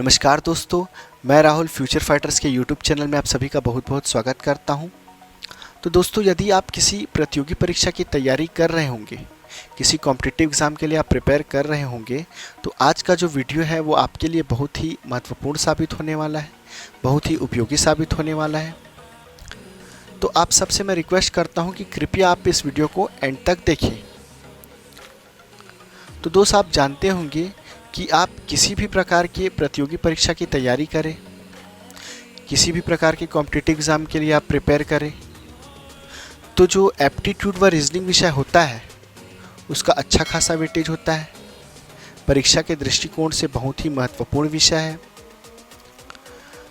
नमस्कार दोस्तों, मैं राहुल फ्यूचर फाइटर्स के यूट्यूब चैनल में आप सभी का बहुत बहुत स्वागत करता हूं। तो दोस्तों, यदि आप किसी प्रतियोगी परीक्षा की तैयारी कर रहे होंगे, किसी कॉम्पिटिटिव एग्ज़ाम के लिए आप प्रिपेयर कर रहे होंगे, तो आज का जो वीडियो है वो आपके लिए बहुत ही महत्वपूर्ण साबित होने वाला है, बहुत ही उपयोगी साबित होने वाला है। तो आप सबसे मैं रिक्वेस्ट करता हूँ कि कृपया आप इस वीडियो को एंड तक देखें। तो दोस्त, आप जानते होंगे कि आप किसी भी प्रकार के प्रतियोगी परीक्षा की तैयारी करें, किसी भी प्रकार के कॉम्पिटिटिव एग्ज़ाम के लिए आप प्रिपेयर करें, तो जो एप्टीट्यूड व रीजनिंग विषय होता है उसका अच्छा खासा वेटेज होता है। परीक्षा के दृष्टिकोण से बहुत ही महत्वपूर्ण विषय है।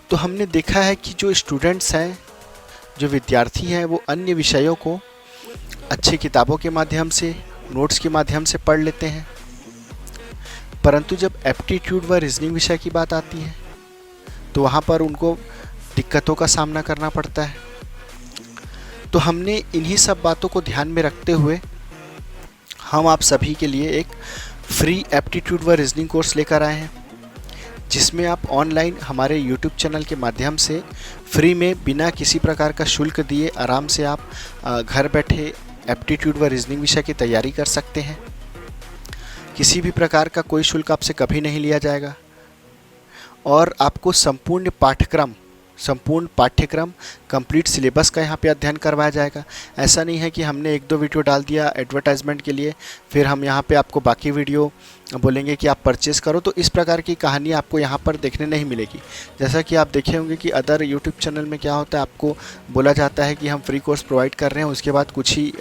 तो हमने देखा है कि जो स्टूडेंट्स हैं, जो विद्यार्थी हैं, वो अन्य विषयों को अच्छी किताबों के माध्यम से, नोट्स के माध्यम से पढ़ लेते हैं, परंतु जब एप्टीट्यूड व रीजनिंग विषय की बात आती है तो वहाँ पर उनको दिक्कतों का सामना करना पड़ता है। तो हमने इन्हीं सब बातों को ध्यान में रखते हुए हम आप सभी के लिए एक फ्री एप्टीट्यूड व रीजनिंग कोर्स लेकर आए हैं, जिसमें आप ऑनलाइन हमारे यूट्यूब चैनल के माध्यम से फ्री में बिना किसी प्रकार का शुल्क दिए आराम से आप घर बैठे एप्टीट्यूड व रीजनिंग विषय की तैयारी कर सकते हैं। किसी भी प्रकार का कोई शुल्क आपसे कभी नहीं लिया जाएगा और आपको संपूर्ण पाठ्यक्रम कंप्लीट सिलेबस का यहाँ पे अध्ययन करवाया जाएगा। ऐसा नहीं है कि हमने एक दो वीडियो डाल दिया एडवर्टाइजमेंट के लिए, फिर हम यहाँ पे आपको बाकी वीडियो बोलेंगे कि आप परचेज़ करो। तो इस प्रकार की कहानी आपको यहाँ पर देखने नहीं मिलेगी। जैसा कि आप देखे होंगे कि अदर यूट्यूब चैनल में क्या होता है, आपको बोला जाता है कि हम फ्री कोर्स प्रोवाइड कर रहे हैं, उसके बाद कुछ ही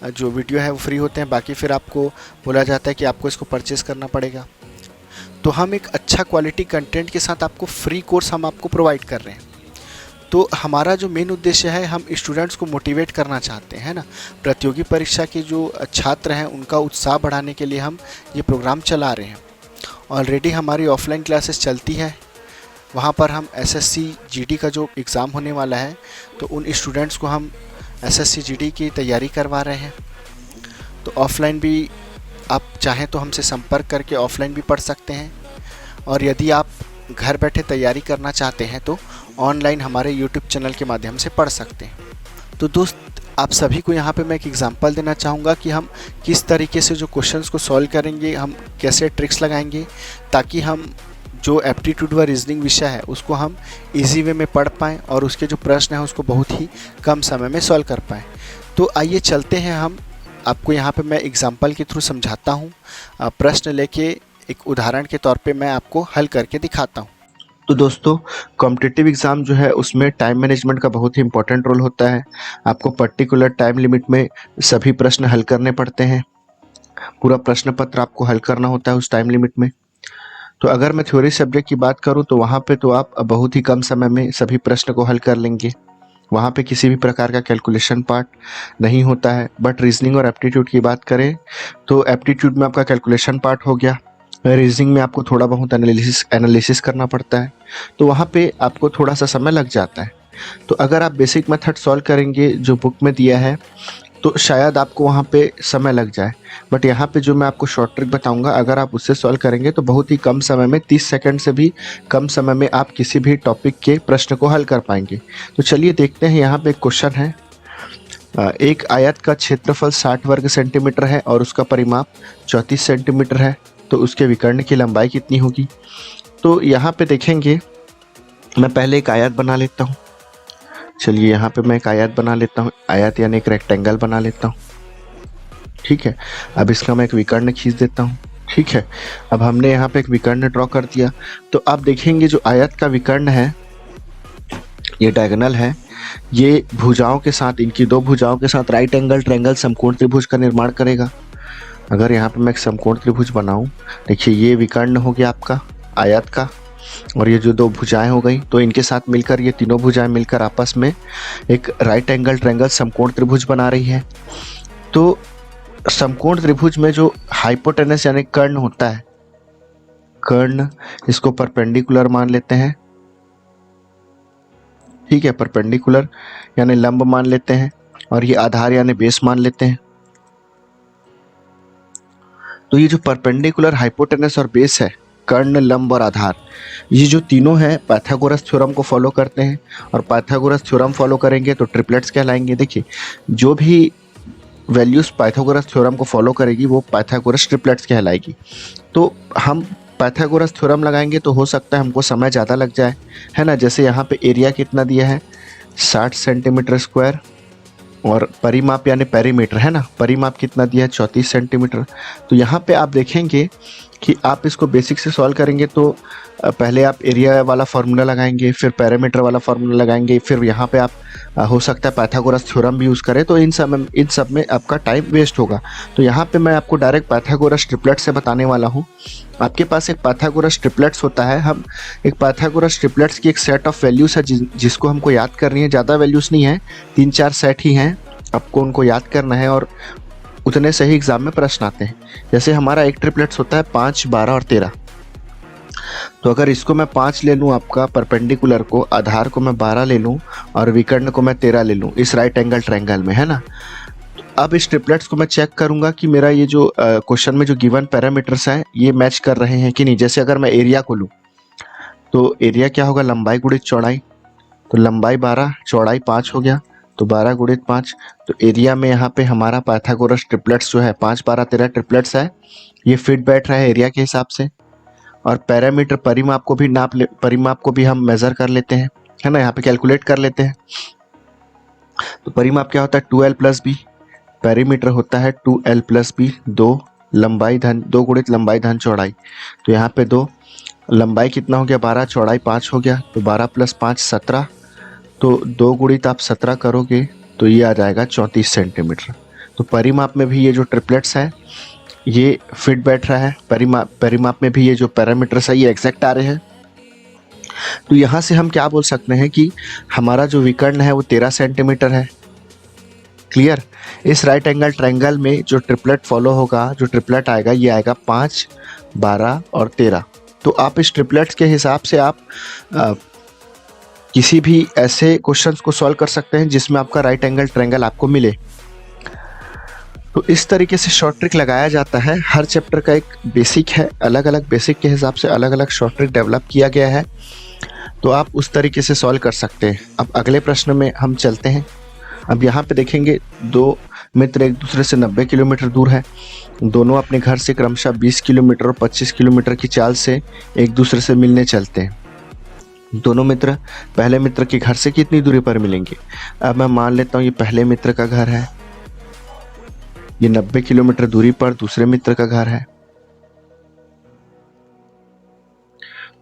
जो वीडियो है वो फ्री होते हैं, बाकी फिर आपको बोला जाता है कि आपको इसको परचेज़ करना पड़ेगा। तो हम एक अच्छा क्वालिटी कंटेंट के साथ आपको फ्री कोर्स हम आपको प्रोवाइड कर रहे हैं। तो हमारा जो मेन उद्देश्य है, हम स्टूडेंट्स को मोटिवेट करना चाहते हैं ना। प्रतियोगी परीक्षा के जो छात्र हैं उनका उत्साह बढ़ाने के लिए हम ये प्रोग्राम चला रहे हैं। ऑलरेडी हमारी ऑफलाइन क्लासेस चलती है, वहाँ पर हम SSC GD का जो एग्ज़ाम होने वाला है, तो उन स्टूडेंट्स को हम SSC GD की तैयारी करवा रहे हैं। तो ऑफ़लाइन भी आप चाहें तो हमसे संपर्क करके ऑफ़लाइन भी पढ़ सकते हैं, और यदि आप घर बैठे तैयारी करना चाहते हैं तो ऑनलाइन हमारे YouTube चैनल के माध्यम से पढ़ सकते हैं। तो दोस्त, आप सभी को यहाँ पे मैं एक एग्जांपल देना चाहूँगा कि हम किस तरीके से जो क्वेश्चंस को सॉल्व करेंगे, हम कैसे ट्रिक्स लगाएंगे ताकि हम जो एप्टीट्यूड व रीजनिंग विषय है उसको हम ईजी वे में पढ़ पाएँ और उसके जो प्रश्न हैं उसको बहुत ही कम समय में सॉल्व कर पाएँ। तो आइए चलते हैं, हम आपको यहाँ पे मैं एग्जांपल के थ्रू समझाता हूँ। प्रश्न लेके एक उदाहरण के तौर पे मैं आपको हल करके दिखाता हूँ। तो दोस्तों, कॉम्पिटिटिव एग्ज़ाम जो है उसमें टाइम मैनेजमेंट का बहुत ही इंपॉर्टेंट रोल होता है। आपको पर्टिकुलर टाइम लिमिट में सभी प्रश्न हल करने पड़ते हैं। पूरा प्रश्न पत्र आपको हल करना होता है उस टाइम लिमिट में। तो अगर मैं थ्योरी सब्जेक्ट की बात करूँ तो वहाँ पे तो आप बहुत ही कम समय में सभी प्रश्न को हल कर लेंगे। वहाँ पे किसी भी प्रकार का कैलकुलेशन पार्ट नहीं होता है। बट रीजनिंग और एप्टीट्यूड की बात करें तो एप्टीट्यूड में आपका कैलकुलेशन पार्ट हो गया, रीजनिंग में आपको थोड़ा बहुत एनालिसिस करना पड़ता है, तो वहाँ पे आपको थोड़ा सा समय लग जाता है। तो अगर आप बेसिक मेथड सॉल्व करेंगे जो बुक में दिया है तो शायद आपको वहाँ पे समय लग जाए, बट यहाँ पे जो मैं आपको शॉर्ट ट्रिक बताऊँगा, अगर आप उससे सॉल्व करेंगे तो बहुत ही कम समय में, 30 सेकंड से भी कम समय में आप किसी भी टॉपिक के प्रश्न को हल कर पाएंगे। तो चलिए देखते हैं। यहाँ पे एक क्वेश्चन है, एक आयत का क्षेत्रफल 60 वर्ग सेंटीमीटर है और उसका परिमाप 34 सेंटीमीटर है, तो उसके विकर्ण की लंबाई कितनी होगी। तो यहाँ पे देखेंगे, मैं पहले एक आयत बना लेता हूँ। चलिए यहाँ पे मैं एक आयत बना लेता हूँ, आयत यानी एक रेक्टेंगल बना लेता हूँ। ठीक है, अब इसका मैं एक विकर्ण खींच देता हूँ। ठीक है, अब हमने यहाँ पे एक विकर्ण ड्रॉ कर दिया। तो आप देखेंगे जो आयत का विकर्ण है, ये डायगोनल है, ये भुजाओं के साथ, इनकी दो भुजाओं के साथ राइट एंगल ट्रायंगल समकोण त्रिभुज का निर्माण करेगा। अगर यहाँ पे मैं एक समकोण त्रिभुज बनाऊँ, देखिए ये विकर्ण हो गया आपका आयत का, और ये जो दो भुजाएं हो गई, तो इनके साथ मिलकर ये तीनों भुजाएं मिलकर आपस में एक राइट एंगल ट्रायंगल समकोण त्रिभुज बना रही है। तो समकोण त्रिभुज में जो हाइपोटेनस यानी कर्ण होता है, कर्ण, इसको परपेंडिकुलर मान लेते हैं। ठीक है, परपेंडिकुलर यानी लंब मान लेते हैं, और ये आधार यानी बेस मान लेते हैं। तो ये जो परपेंडिकुलर, हाइपोटेनस और बेस है, कर्ण, लंब और आधार, ये जो तीनों हैं पाइथागोरस थ्योरम को फॉलो करते हैं, और पाइथागोरस थ्योरम फॉलो करेंगे तो ट्रिपलेट्स कहलाएंगे। देखिए, जो भी वैल्यूज़ पाइथागोरस थ्योरम को फॉलो करेगी वो पाइथागोरस ट्रिपलेट्स कहलाएगी। तो हम पाइथागोरस थ्योरम लगाएंगे तो हो सकता है हमको समय ज़्यादा लग जाए, है ना। जैसे यहाँ पे एरिया कितना दिया है, 60 सेंटीमीटर स्क्वायर, और परिमाप यानी पेरीमीटर, है ना, परिमाप कितना दिया है, 34 सेंटीमीटर। तो यहाँ पे आप देखेंगे कि आप इसको बेसिक से सॉल्व करेंगे तो पहले आप एरिया वाला फार्मूला लगाएंगे, फिर पैरामीटर वाला फार्मूला लगाएंगे, फिर यहाँ पे आप हो सकता है पाइथागोरस थ्योरम भी यूज़ करें, तो इन सब में आपका टाइम वेस्ट होगा। तो यहाँ पे मैं आपको डायरेक्ट पाइथागोरस ट्रिपलेट से बताने वाला हूँ। आपके पास एक पाइथागोरस ट्रिपलेट्स होता है, हम एक पाइथागोरस ट्रिपलेट्स की एक सेट ऑफ वैल्यूज़ है जिसको हमको याद करनी है। ज़्यादा वैल्यूज़ नहीं है, 3-4 सेट ही हैं, आपको उनको याद करना है और उतने से ही एग्जाम में प्रश्न आते हैं। जैसे हमारा एक ट्रिपलेट्स होता है 5, 12 और 13। तो अगर इसको मैं 5 ले लूँ, आपका परपेंडिकुलर को, आधार को मैं 12 ले लूँ और विकर्ण को मैं 13 ले लूँ इस राइट एंगल ट्रायंगल में, है ना। तो अब इस ट्रिपलेट्स को मैं चेक करूँगा कि मेरा ये जो क्वेश्चन में जो गिवन पैरामीटर्स हैं ये मैच कर रहे हैं कि नहीं। जैसे अगर मैं एरिया को लूँ तो एरिया क्या होगा, लंबाई गुणित चौड़ाई। तो लंबाई 12, चौड़ाई 5 हो गया, तो 12 गुणित 5। तो एरिया में यहाँ पे हमारा पाइथागोरस ट्रिपलेट्स जो है 5, 12, 13 ट्रिपलेट्स है, ये फिट बैठ रहा है एरिया के हिसाब से। और पैरामीटर परिमाप को भी परिमाप को भी हम मेजर कर लेते हैं, है ना, यहाँ पे कैलकुलेट कर लेते हैं। तो परिमाप क्या होता है, 2l प्लस बी, पेरीमीटर होता है 2l प्लस बी, 2 लंबाई धन 2 गुणित लंबाई धन चौड़ाई। तो यहाँ पे 2, लंबाई कितना हो गया 12, चौड़ाई 5 हो गया, तो 12 प्लस 5 17। तो 2 गुणित आप 17 करोगे तो ये आ जाएगा 34 सेंटीमीटर। तो परिमाप में भी ये जो ट्रिपलेट्स है ये फिट बैठ रहा है, परिमाप में भी ये जो पैरामीटर्स है ये एग्जैक्ट आ रहे हैं। तो यहाँ से हम क्या बोल सकते हैं कि हमारा जो विकर्ण है वो 13 सेंटीमीटर है। क्लियर। इस राइट एंगल ट्रायंगल में जो ट्रिपलेट फॉलो होगा, जो ट्रिपलेट आएगा ये आएगा 5, 12 और 13। तो आप इस ट्रिपलेट्स के हिसाब से आप किसी भी ऐसे क्वेश्चंस को सॉल्व कर सकते हैं जिसमें आपका राइट एंगल ट्रायंगल आपको मिले। तो इस तरीके से शॉर्ट ट्रिक लगाया जाता है। हर चैप्टर का एक बेसिक है, अलग अलग बेसिक के हिसाब से अलग अलग शॉर्ट ट्रिक डेवलप किया गया है, तो आप उस तरीके से सॉल्व कर सकते हैं। अब अगले प्रश्न में हम चलते हैं। अब यहाँ पे देखेंगे दो मित्र एक दूसरे से 90 किलोमीटर दूर है, दोनों अपने घर से क्रमशः 20 किलोमीटर और 25 किलोमीटर की चाल से एक दूसरे से मिलने चलते हैं। दोनों मित्र पहले मित्र के घर से कितनी दूरी पर मिलेंगे। अब मैं मान लेता हूँ ये पहले मित्र का घर है, ये 90 किलोमीटर दूरी पर दूसरे मित्र का घर है।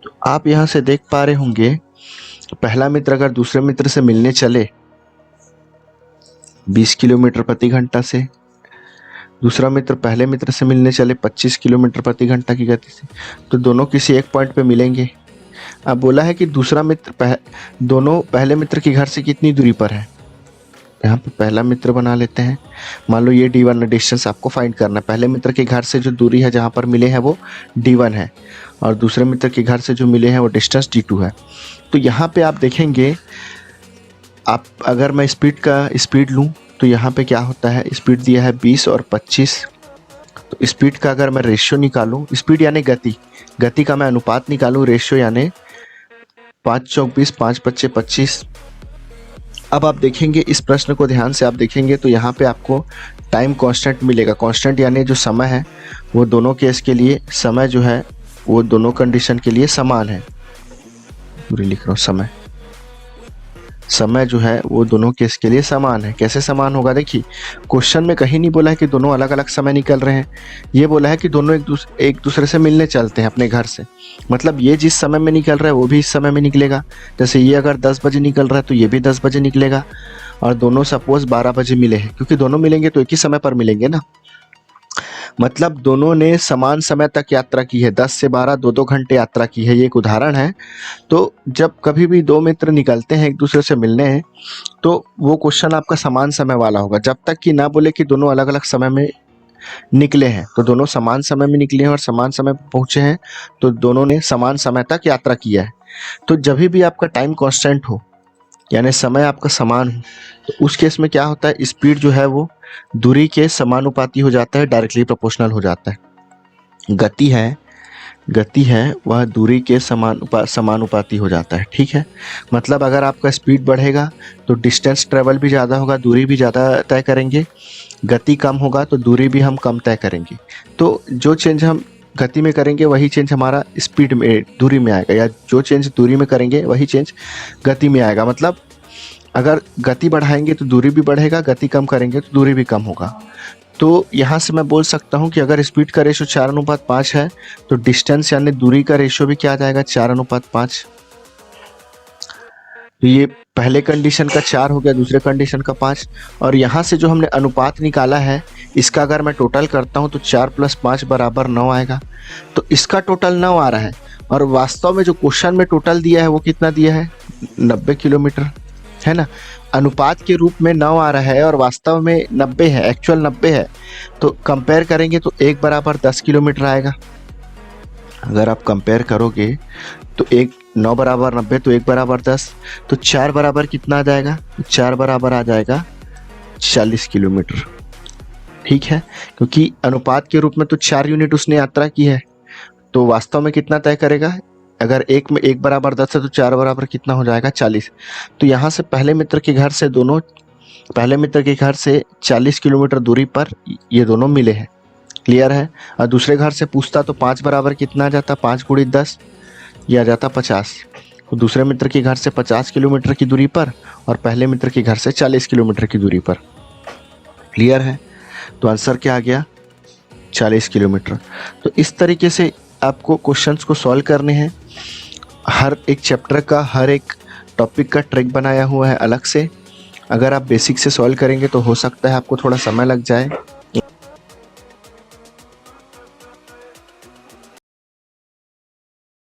तो आप यहां से देख पा रहे होंगे पहला मित्र अगर दूसरे मित्र से मिलने चले 20 किलोमीटर प्रति घंटा से, दूसरा मित्र पहले मित्र से मिलने चले 25 किलोमीटर प्रति घंटा की गति से, तो दोनों किसी एक पॉइंट पे मिलेंगे। अब बोला है कि दूसरा मित्र दोनों पहले मित्र के घर से कितनी दूरी पर है। यहाँ पे पहला मित्र बना लेते हैं, मान लो ये D1 डिस्टेंस आपको फाइंड करना है। पहले मित्र के घर से जो दूरी है जहाँ पर मिले हैं वो D1 है, और दूसरे मित्र के घर से जो मिले हैं वो डिस्टेंस D2 है। तो यहाँ पे आप देखेंगे, आप अगर मैं स्पीड लूँ तो यहाँ पे क्या होता है, स्पीड दिया है 20 और 25। तो स्पीड का अगर मैं रेशियो निकालूँ, स्पीड यानी गति का मैं अनुपात निकालूँ, रेशियो यानी 5 चौक 20, 5 पच्चे 25। अब आप देखेंगे इस प्रश्न को ध्यान से आप देखेंगे तो यहाँ पे आपको टाइम कांस्टेंट मिलेगा। कांस्टेंट यानी जो समय है वो दोनों केस के लिए, समय जो है वो दोनों कंडीशन के लिए समान है। पूरी लिख रहा हूँ, समय जो है वो दोनों केस के लिए समान है। कैसे समान होगा, देखिए क्वेश्चन में कहीं नहीं बोला है कि दोनों अलग अलग समय निकल रहे हैं, ये बोला है कि दोनों एक दूसरे से मिलने चलते हैं अपने घर से। मतलब ये जिस समय में निकल रहा है वो भी इस समय में निकलेगा। जैसे ये अगर 10 बजे निकल रहा है तो ये भी 10 बजे निकलेगा, और दोनों सपोज 12 बजे मिले हैं, क्योंकि दोनों मिलेंगे तो एक ही समय पर मिलेंगे ना। मतलब दोनों ने समान समय तक यात्रा की है, 10 से 12 2-2 घंटे यात्रा की है। ये एक उदाहरण है। तो जब कभी भी दो मित्र निकलते हैं एक दूसरे से मिलने हैं तो वो क्वेश्चन आपका समान समय वाला होगा। जब तक कि ना बोले कि दोनों अलग अलग समय में निकले हैं, तो दोनों समान समय में निकले हैं और समान समय पर पहुंचे हैं, तो दोनों ने समान समय तक यात्रा किया है। तो जब भी आपका टाइम कांस्टेंट हो यानी समय आपका समान हो, तो उस केस में क्या होता है, स्पीड जो है वो दूरी के समानुपाती हो जाता है, डायरेक्टली प्रोपोर्शनल हो जाता है। गति है गति है वह दूरी के समानुपाती हो जाता है। ठीक है, मतलब अगर आपका स्पीड बढ़ेगा तो डिस्टेंस ट्रेवल भी ज़्यादा होगा, दूरी भी ज़्यादा तय करेंगे, गति कम होगा तो दूरी भी हम कम तय करेंगे। तो जो चेंज हम गति में करेंगे वही चेंज हमारा स्पीड में दूरी में आएगा, या जो चेंज दूरी में करेंगे वही चेंज गति में आएगा। मतलब अगर गति बढ़ाएंगे तो दूरी भी बढ़ेगा, गति कम करेंगे तो दूरी भी कम होगा। तो यहाँ से मैं बोल सकता हूँ कि अगर स्पीड का रेशो 4:5 है तो डिस्टेंस यानी दूरी का रेशो भी क्या आ जाएगा, 4:5। तो ये पहले कंडीशन का 4 हो गया, दूसरे कंडीशन का 5। और यहाँ से जो हमने अनुपात निकाला है इसका अगर मैं टोटल करता हूँ तो 4 + 5 = 9 आएगा। तो इसका टोटल 9 आ रहा है, और वास्तव में जो क्वेश्चन में टोटल दिया है वो कितना दिया है, 90 किलोमीटर, है ना। अनुपात के रूप में 9 आ रहा है और वास्तव में 90 है, एक्चुअल 90 है। तो कंपेयर करेंगे तो 1 = 10 किलोमीटर आएगा। अगर आप कंपेयर करोगे तो 9 = 90 तो 1 = 10, तो 4 बराबर कितना आ जाएगा, 4 बराबर आ जाएगा 40 किलोमीटर। ठीक है, क्योंकि अनुपात के रूप में तो 4 यूनिट उसने यात्रा की है, तो वास्तव में कितना तय करेगा, अगर 1 में 1 = 10 है तो 4 बराबर कितना हो जाएगा, 40। तो यहाँ से पहले मित्र के घर से 40 किलोमीटर दूरी पर ये दोनों मिले हैं। क्लियर है। और दूसरे घर से पूछता तो 5 बराबर कितना आ जाता, 5 × 10 ये आ जाता 50। तो दूसरे मित्र के घर से 50 किलोमीटर की दूरी पर और पहले मित्र के घर से 40 किलोमीटर की दूरी पर। क्लियर है। तो आंसर क्या आ गया, 40 किलोमीटर। तो इस तरीके से आपको क्वेश्चंस को सॉल्व करने हैं। हर एक चैप्टर का, हर एक टॉपिक का ट्रिक बनाया हुआ है अलग से। अगर आप बेसिक से सॉल्व करेंगे तो हो सकता है आपको थोड़ा समय लग जाए,